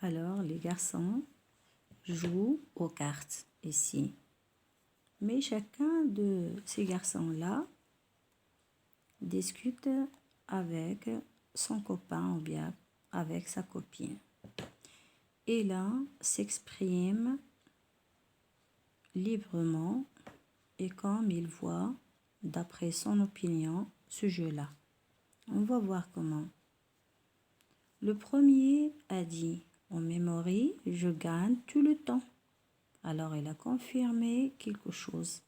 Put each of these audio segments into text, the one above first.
Alors, les garçons jouent aux cartes ici. Mais chacun de ces garçons-là discute avec son copain ou bien avec sa copine. Et l'un s'exprime librement et comme il voit, d'après son opinion, ce jeu-là. On va voir comment. Le premier a dit, en mémoire, je gagne tout le temps. Alors il a confirmé quelque chose,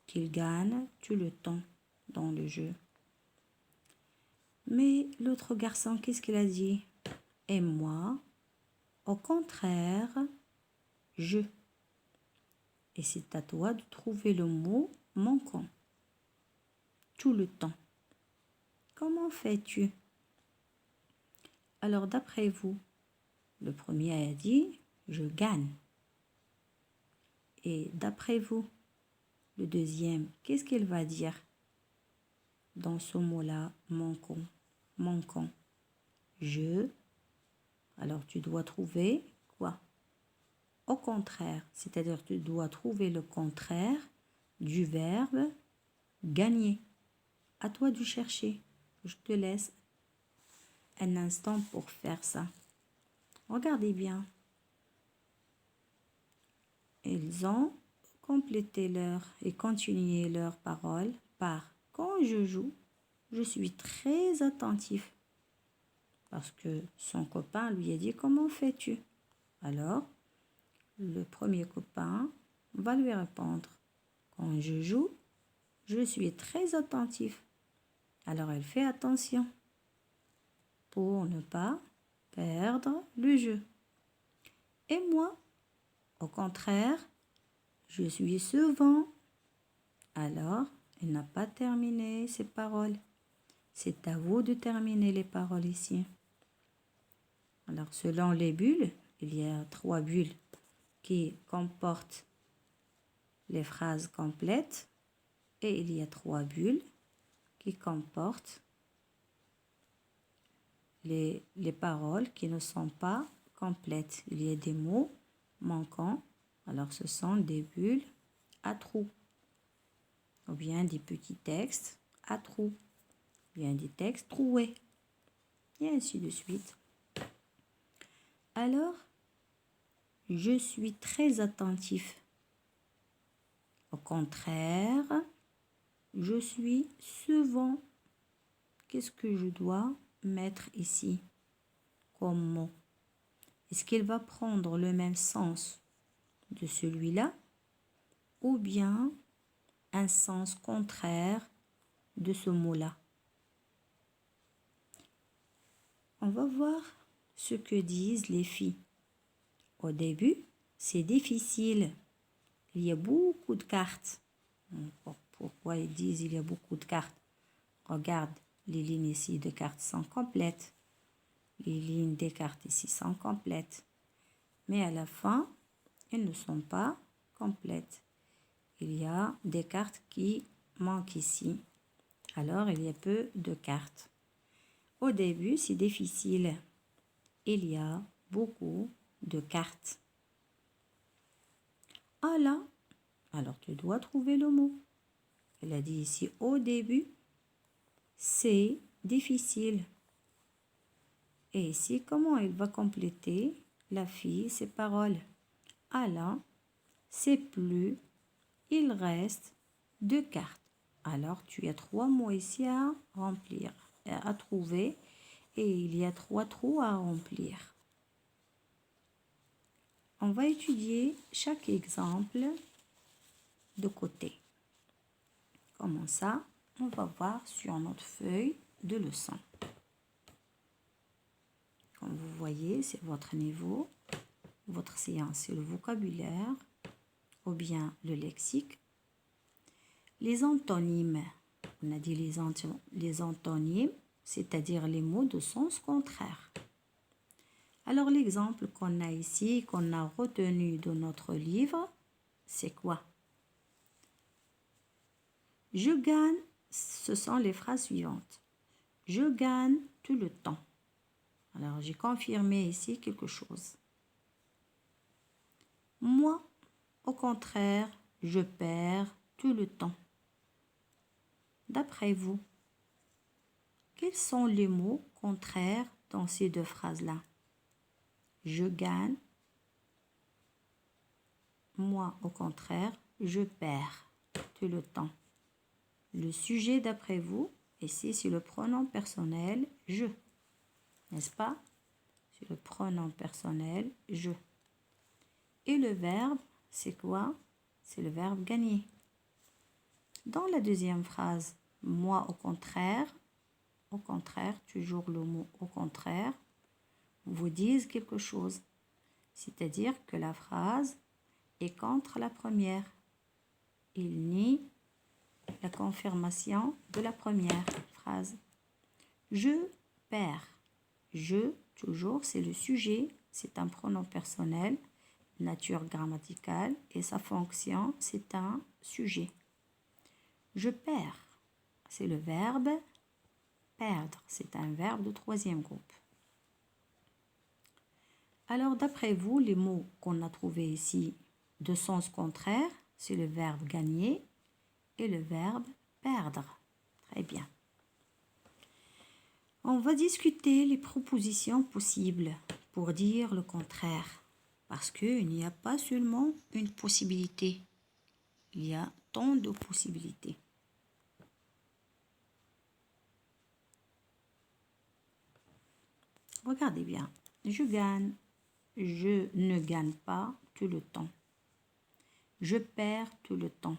qu'il gagne tout le temps dans le jeu. Mais l'autre garçon, qu'est-ce qu'il a dit? Et moi, au contraire, je. Et c'est à toi de trouver le mot manquant. Tout le temps. Comment fais-tu? Alors d'après vous, le premier a dit, je gagne. Et d'après vous, le deuxième, qu'est-ce qu'il va dire dans ce mot-là, manquant? Manquant. Je. Alors tu dois trouver quoi? Au contraire, c'est-à-dire tu dois trouver le contraire du verbe gagner. À toi de chercher. Je te laisse un instant pour faire ça. Regardez bien. Ils ont complété leur et continué leur parole par quand je joue, je suis très attentif. Parce que son copain lui a dit comment fais-tu? Alors, le premier copain va lui répondre quand je joue, je suis très attentif. Alors elle fait attention pour ne pas perdre le jeu. Et moi, au contraire, je suis souvent. Alors, elle n'a pas terminé ses paroles. C'est à vous de terminer les paroles ici. Alors, selon les bulles, il y a 3 bulles qui comportent les phrases complètes et il y a 3 bulles qui comportent les paroles qui ne sont pas complètes. Il y a des mots manquants. Alors, ce sont des bulles à trous. Ou bien des petits textes à trous. Ou bien des textes troués. Et ainsi de suite. Alors, je suis très attentif. Au contraire, je suis souvent. Qu'est-ce que je dois mettre ici comme mot? Est-ce qu'il va prendre le même sens de celui-là ou bien un sens contraire de ce mot-là? On va voir ce que disent les filles. Au début, c'est difficile. Il y a beaucoup de cartes. Pourquoi ils disent il y a beaucoup de cartes? Regarde, les lignes ici de cartes sont complètes. Les lignes des cartes ici sont complètes. Mais à la fin, elles ne sont pas complètes. Il y a des cartes qui manquent ici. Alors, il y a peu de cartes. Au début, c'est difficile. Il y a beaucoup de cartes. Ah là, alors tu dois trouver le mot. Elle a dit ici au début, c'est difficile. Et ici, comment elle va compléter la fille ses paroles? Ah là, c'est plus, il reste 2 cartes. Alors, tu as 3 mots ici à remplir, à trouver. Et il y a 3 trous à remplir. On va étudier chaque exemple de côté. Comment ça? On va voir sur notre feuille de leçon. Comme vous voyez, c'est votre niveau. Votre séance, c'est le vocabulaire ou bien le lexique. Les antonymes. On a dit les antonymes, c'est-à-dire les mots de sens contraire. Alors l'exemple qu'on a ici, qu'on a retenu de notre livre, c'est quoi? Je gagne, ce sont les phrases suivantes. Je gagne tout le temps. Alors, j'ai confirmé ici quelque chose. Moi, au contraire, je perds tout le temps. D'après vous, quels sont les mots contraires dans ces deux phrases-là? Je gagne. Moi, au contraire, je perds tout le temps. Le sujet, d'après vous, ici, c'est le pronom personnel « je ». N'est-ce pas? C'est le pronom personnel « je ». Et le verbe, c'est quoi? C'est le verbe « gagner ». Dans la deuxième phrase, « moi, au contraire », toujours le mot « au contraire », vous disent quelque chose. C'est-à-dire que la phrase est contre la première. Il nie la confirmation de la première phrase. Je perds. Je, toujours, c'est le sujet, c'est un pronom personnel, nature grammaticale, et sa fonction, c'est un sujet. Je perds, c'est le verbe perdre, c'est un verbe de troisième groupe. Alors, d'après vous, les mots qu'on a trouvés ici de sens contraire, c'est le verbe gagner et le verbe perdre. Très bien. On va discuter les propositions possibles pour dire le contraire. Parce qu'il n'y a pas seulement une possibilité. Il y a tant de possibilités. Regardez bien. Je gagne. Je ne gagne pas tout le temps. Je perds tout le temps.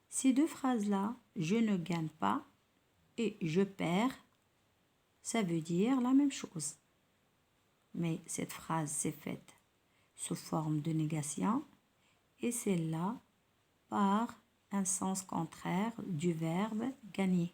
Ces deux phrases-là, je ne gagne pas et je perds, ça veut dire la même chose. Mais cette phrase s'est faite sous forme de négation et celle-là par un sens contraire du verbe gagner.